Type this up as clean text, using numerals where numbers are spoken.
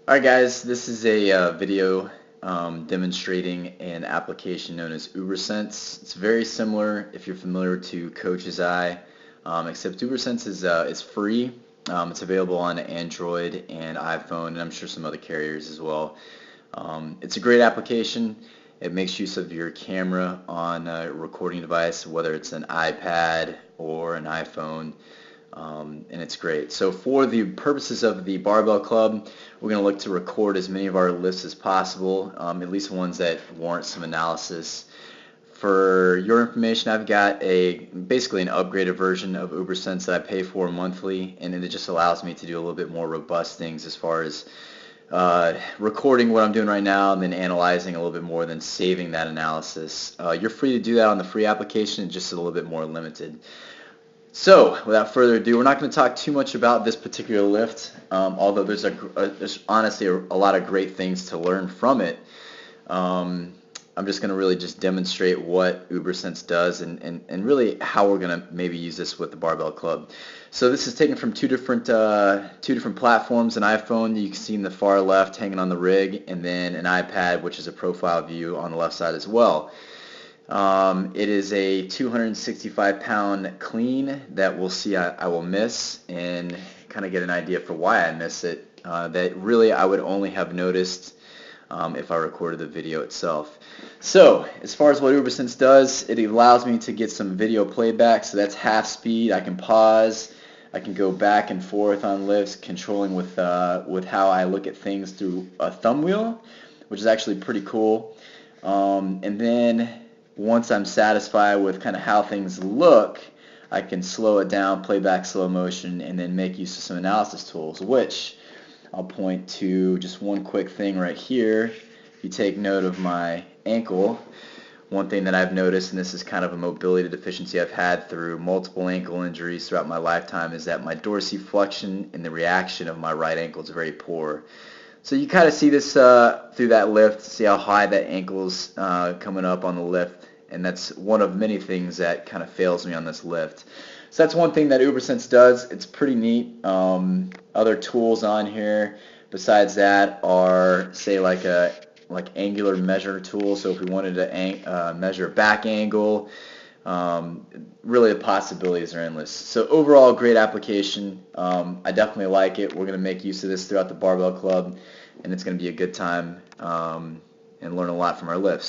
Alright guys, this is a video demonstrating an application known as Ubersense. It's very similar if you're familiar to Coach's Eye, except Ubersense is free. It's available on Android and iPhone, and I'm sure some other carriers as well. It's a great application. It makes use of your camera on a recording device, whether it's an iPad or an iPhone. And it's great. So for the purposes of the Barbell Club, we're going to look to record as many of our lifts as possible, at least ones that warrant some analysis. For your information, I've got basically an upgraded version of Ubersense that I pay for monthly, and it just allows me to do a little bit more robust things as far as recording what I'm doing right now and then analyzing a little bit more than saving that analysis. You're free to do that on the free application, just a little bit more limited. So, without further ado, we're not going to talk too much about this particular lift, although there's honestly a lot of great things to learn from it. I'm just going to really just demonstrate what Ubersense does and really how we're going to maybe use this with the Barbell Club. So this is taken from two different platforms, an iPhone you can see in the far left hanging on the rig, and then an iPad, which is a profile view on the left side as well. It is a 265-pound clean that we'll see I will miss and kind of get an idea for why I miss it. That really I would only have noticed if I recorded the video itself. So as far as what Ubersense does, it allows me to get some video playback. So that's half speed. I can pause. I can go back and forth on lifts, controlling with how I look at things through a thumb wheel, which is actually pretty cool. And then once I'm satisfied with kind of how things look, I can slow it down, play back slow motion, and then make use of some analysis tools, which I'll point to just one quick thing right here. If you take note of my ankle, one thing that I've noticed, and this is kind of a mobility deficiency I've had through multiple ankle injuries throughout my lifetime, is that my dorsiflexion and the reaction of my right ankle is very poor. So you kind of see this through that lift, see how high that ankle's coming up on the lift, and that's one of many things that kind of fails me on this lift. So that's one thing that Ubersense does. It's pretty neat. Other tools on here besides that are, say, like angular measure tool. So if we wanted to measure back angle, really the possibilities are endless. So overall, great application. I definitely like it. We're going to make use of this throughout the Barbell Club, and it's going to be a good time and learn a lot from our lifts.